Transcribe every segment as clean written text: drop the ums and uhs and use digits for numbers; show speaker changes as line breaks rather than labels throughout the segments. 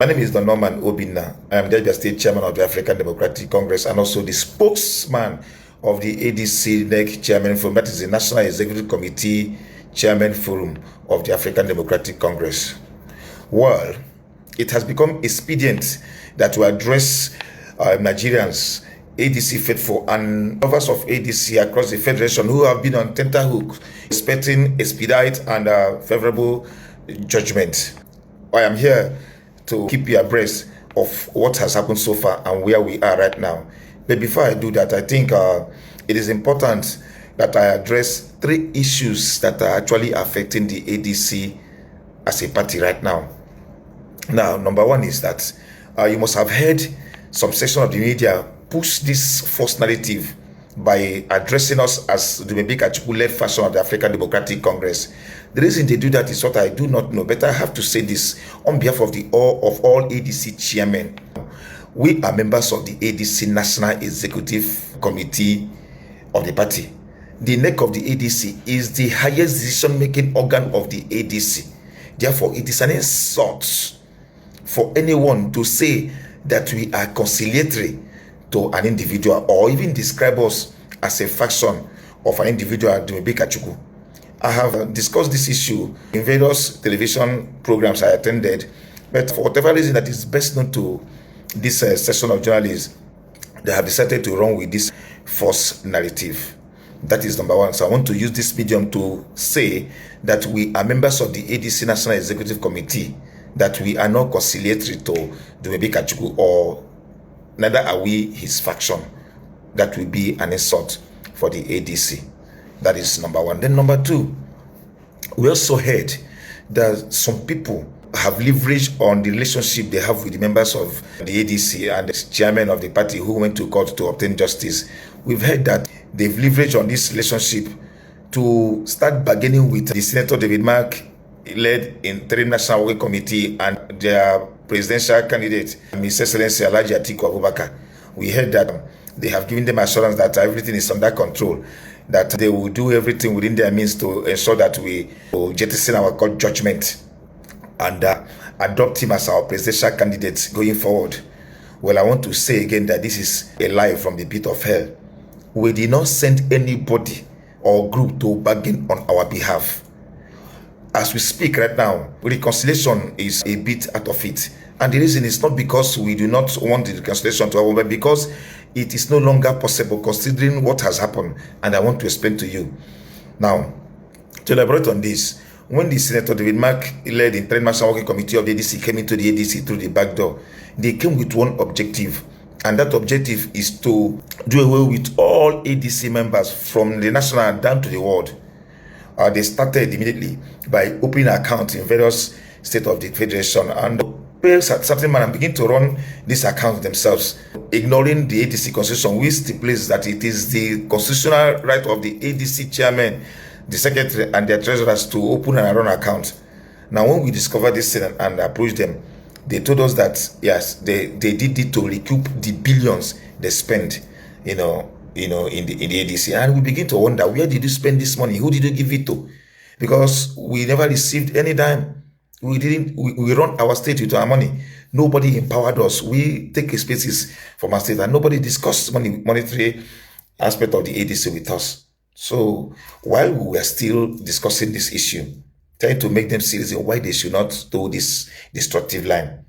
My name is Don Norman Obinna. I am the State Chairman of the African Democratic Congress and also the spokesman of the ADC NEC Chairman Forum, that is the National Executive Committee Chairman Forum of the African Democratic Congress. Well, it has become expedient that to address Nigerians, ADC faithful and lovers of ADC across the Federation who have been on tenterhooks expecting expedite and favorable judgment. I am here to keep you abreast of what has happened so far and where we are right now. But before I do that, I think it is important that I address three issues that are actually affecting the ADC as a party right now. Now, number one is that you must have heard some section of the media push this false narrative by addressing us as the Atiku-led faction of the African Democratic Congress. The reason they do that is what I do not know, but I have to say this on behalf of all ADC chairmen. We are members of the ADC National Executive Committee of the party. The neck of the ADC is the highest decision-making organ of the ADC. Therefore, it is an insult for anyone to say that we are conciliatory to an individual or even describe us as a faction of an individual, Atiku. I have discussed this issue in various television programs I attended, but for whatever reason that is best known to this section of journalists, they have decided to run with this false narrative. That is number one. So I want to use this medium to say that we are members of the ADC National Executive Committee, that we are not conciliatory to Atiku, or neither are we his faction. That will be an insult for the ADC. That is number one. Then number two, we also heard that some people have leveraged on the relationship they have with the members of the ADC and the chairman of the party who went to court to obtain justice. We've heard that they've leveraged on this relationship to start bargaining with the Senator David Mark led Interim National Working Committee and their presidential candidate, Mr. Excellency Alhaji Atiku Abubakar. We heard that they have given them assurance that everything is under control, that they will do everything within their means to ensure that we will jettison our court judgment and adopt him as our presidential candidate going forward. Well, I want to say again that this is a lie from the pit of hell. We did not send anybody or group to bargain on our behalf. As we speak right now, reconciliation is a bit out of it. And the reason is not because we do not want the reconciliation to happen, but because it is no longer possible considering what has happened. And I want to explain to you. Now, to elaborate on this, when the Senator David Mark led the International Working Committee of the ADC came into the ADC through the back door, they came with one objective. And that objective is to do away with all ADC members from the national down to the world. They started immediately by opening accounts in various states of the Federation and pay a certain man and begin to run these accounts themselves, ignoring the ADC constitution, which stipulates that it is the constitutional right of the ADC chairman, the secretary, and their treasurers to open and run accounts. Now, when we discovered this and approached them, they told us that yes, they did it to recoup the billions they spent, in the ADC. And we begin to wonder, where did you spend this money? Who did you give it to? Because we never received any dime. We run our state with our money. Nobody empowered us. We take spaces from our state and nobody discussed monetary aspect of the ADC with us. So while we were still discussing this issue, trying to make them serious why they should not do this destructive line,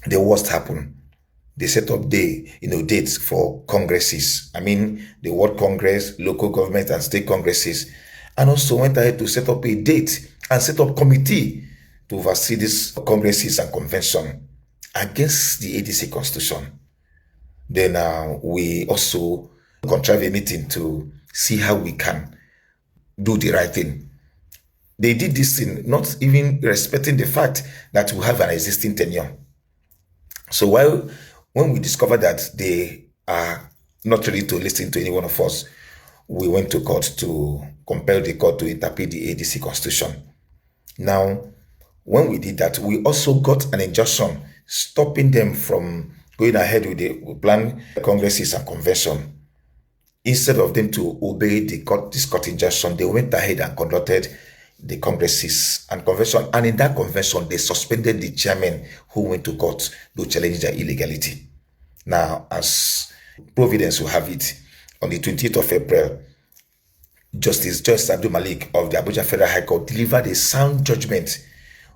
the worst happened. They set up dates for congresses. I mean, the World Congress, local government and state congresses, and also went ahead to set up a date and set up committee to oversee these congresses and convention against the ADC constitution. Then we also contrived a meeting to see how we can do the right thing. They did this thing not even respecting the fact that we have an existing tenure. So when we discovered that they are not ready to listen to any one of us, we went to court to compel the court to interpret the ADC constitution. Now, when we did that, we also got an injunction stopping them from going ahead with the planned congresses and convention. Instead of them to obey this court injunction, they went ahead and conducted the congresses and convention. And in that convention, they suspended the chairman who went to court to challenge their illegality. Now, as Providence will have it, on the 28th of April, Justice Joyce Abdul Malik of the Abuja Federal High Court delivered a sound judgment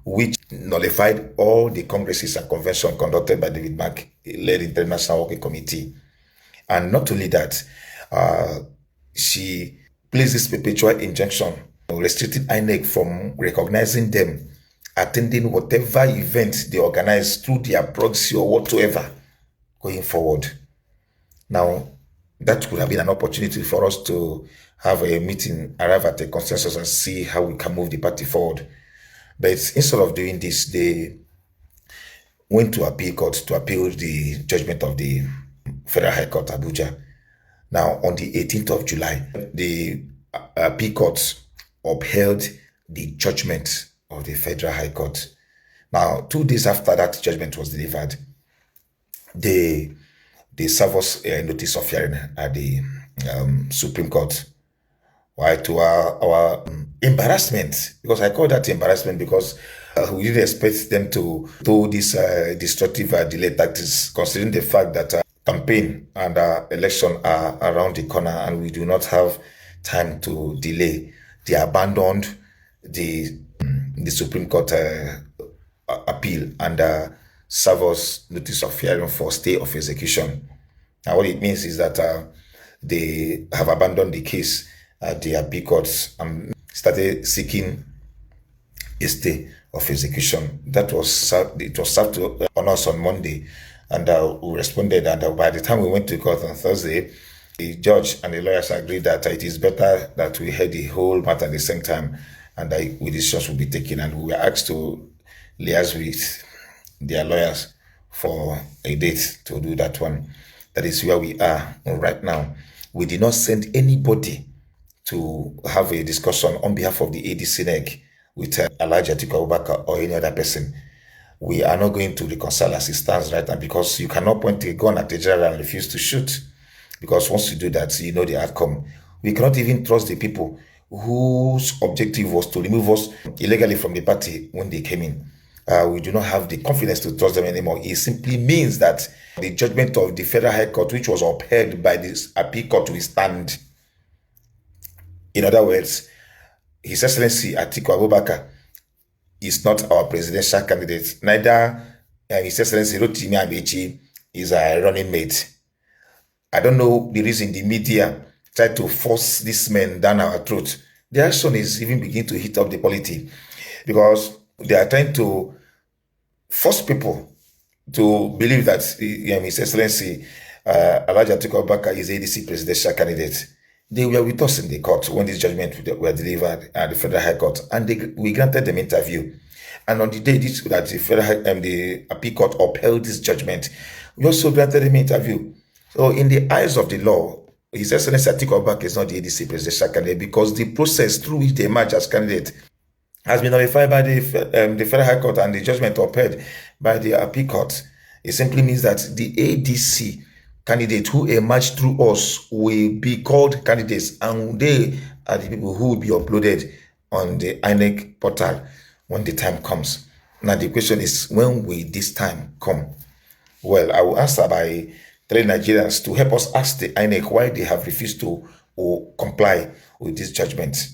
which nullified all the congresses and convention conducted by David Mark-led International Working Committee. And not only that, she placed this perpetual injunction restricting INEC from recognizing them, attending whatever event they organize through their proxy or whatsoever going forward. Now, that could have been an opportunity for us to have a meeting, arrive at a consensus and see how we can move the party forward. But instead of doing this, they went to appeal court to appeal the judgment of the Federal High Court, Abuja. Now, on the 18th of July, the appeal court upheld the judgment of the Federal High Court. Now, 2 days after that judgment was delivered, they served us a notice of hearing at the Supreme Court. Why, to our embarrassment, because I call that embarrassment because we didn't expect them to do this destructive delay tactics, considering the fact that campaign and election are around the corner and we do not have time to delay. They abandoned the Supreme Court appeal and serve us notice of hearing for stay of execution. Now, what it means is that they have abandoned the case at the appeal courts and started seeking a stay of execution. It was served on us on Monday, and we responded. And by the time we went to court on Thursday, the judge and the lawyers agreed that it is better that we heard the whole matter at the same time, and that decisions will be taken. And we were asked to liaise with their lawyers for a date to do that one. That is where we are right now. We did not send anybody to have a discussion on behalf of the ADC NEC with Atiku or any other person. We are not going to reconcile as it stands right now, because you cannot point a gun at a general and refuse to shoot. Because once you do that, you know the outcome. We cannot even trust the people whose objective was to remove us illegally from the party when they came in. We do not have the confidence to trust them anymore. It simply means that the judgment of the Federal High Court, which was upheld by this appeal court, will stand. In other words, His Excellency Atiku Abubakar is not our presidential candidate. Neither His Excellency Rotimi Amechi is a running mate. I don't know the reason the media try to force this man down our throat. The action is even beginning to heat up the polity, because they are trying to force people to believe that His Excellency Alhaji Atiku Abubakar is ADC presidential candidate. They were with us in the court when this judgment were delivered at the Federal High Court, and we granted them interview. And on the day that the appeal court upheld this judgment, we also granted them interview. So in the eyes of the law, His Excellency Atiku Abubakar is not the ADC presidential candidate, because the process through which they emerge as candidate has been nullified by the Federal High Court, and the judgment upheld by the appeal court. It simply means that the ADC candidate who emerged through us will be called candidates, and they are the people who will be uploaded on the INEC portal when the time comes. Now the question is, when will this time come? Well, I will answer by telling Nigerians to help us ask the INEC why they have refused to comply with this judgment.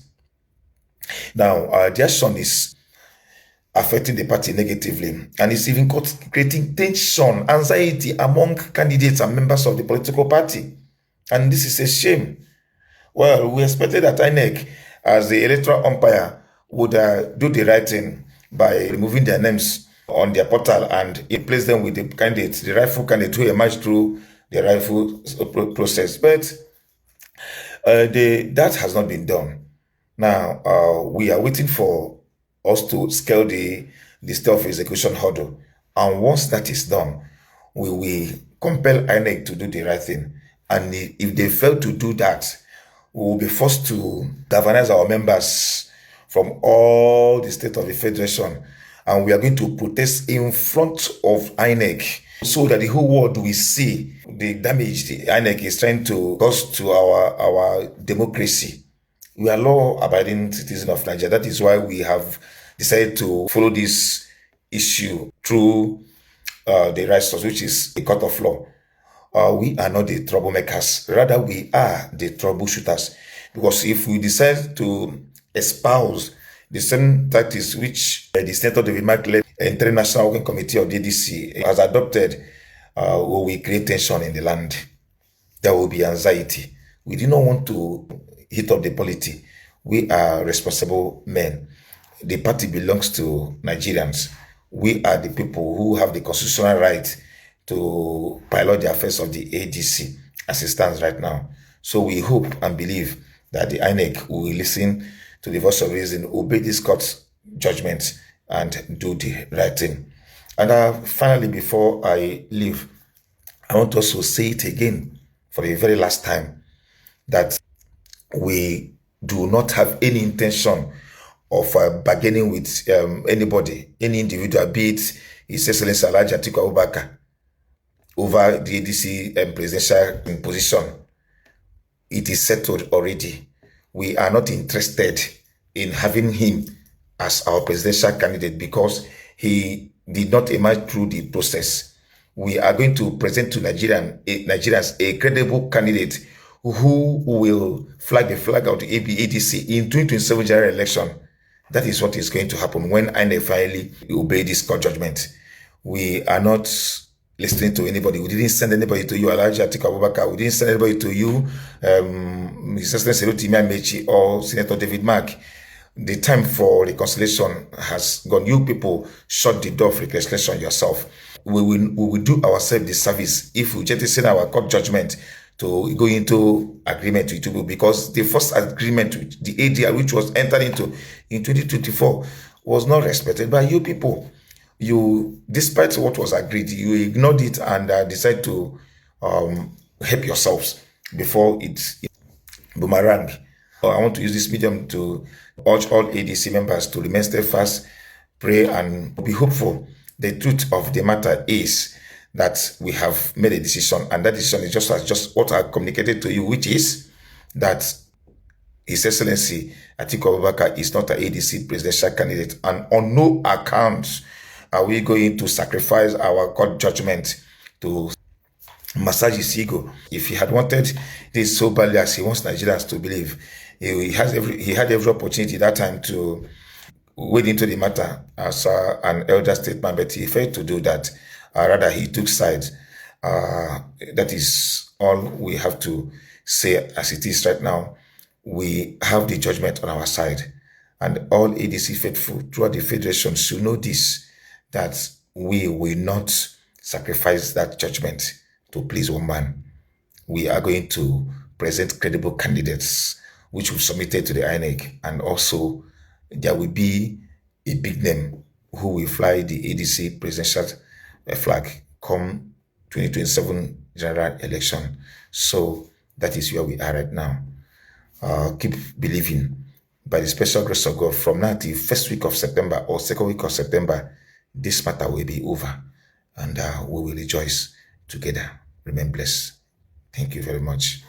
Now, the action is affecting the party negatively, and it's even creating tension, anxiety among candidates and members of the political party. And this is a shame. Well, we expected that INEC, as the electoral umpire, would do the right thing by removing their names on their portal and place them with the candidates, the rightful candidate who emerged through the rightful process. But that has not been done. Now, we are waiting for us to scale the stay of execution hurdle. And once that is done, we will compel INEC to do the right thing. And if they fail to do that, we will be forced to galvanize our members from all the state of the Federation. And we are going to protest in front of INEC, so that the whole world will see the damage the INEC is trying to cause to our democracy. We are law-abiding citizens of Nigeria. That is why we have decided to follow this issue through the right source, which is a court of law. We are not the troublemakers. Rather, we are the troubleshooters. Because if we decide to espouse the same tactics which the Senator David Mark led International Working Committee of the ADC has adopted, will we create tension in the land. There will be anxiety. We do not want to heat up the polity. We are responsible men. The party belongs to Nigerians. We are the people who have the constitutional right to pilot the affairs of the ADC as it stands right now. So we hope and believe that the INEC will listen to the voice of reason, obey this court's judgment, and do the right thing. And finally, before I leave, I want to also say it again for the very last time that we do not have any intention of bargaining with anybody, any individual, be it His Excellency Alhaji Atiku Abubakar, over the ADC presidential position. It is settled already. We are not interested in having him as our presidential candidate because he did not emerge through the process. We are going to present to Nigerians a credible candidate who will flag the flag of the ADC in 2027 general election. That is what is going to happen when INEC finally obey this court judgment. We are not listening to anybody. We didn't send anybody to you, Alhaji Atiku Abubakar. We didn't send anybody to you, Mr. Excellency Rotimi Amechi or Senator David Mark. The time for reconciliation has gone. You people shut the door for reconciliation yourself. We will do ourselves the service if we jettison our court judgment to go into agreement with you, because the first agreement with the ADR, which was entered into in 2024, was not respected by you people. You, despite what was agreed, you ignored it and decided to help yourselves before it boomerang. I want to use this medium to urge all ADC members to remain steadfast, pray, and be hopeful. The truth of the matter is that we have made a decision, and that decision is just what I communicated to you, which is that His Excellency Atiku Abubakar is not an ADC presidential candidate, and on no account are we going to sacrifice our court judgment to massage his ego. If he had wanted this so badly as he wants Nigerians to believe, he had every opportunity that time to wade into the matter as an elder statesman, but he failed to do that. Rather, he took sides. That is all we have to say as it is right now. We have the judgment on our side, and all ADC faithful throughout the federation should know this, that we will not sacrifice that judgment to please one man. We are going to present credible candidates which will submitted to the INEC, and also there will be a big name who will fly the ADC presidential flag come 2027 general election. So that is where we are right now. Keep believing. By the special grace of God, from now till first week of September or second week of September, this matter will be over, and we will rejoice together. Remain blessed. Thank you very much.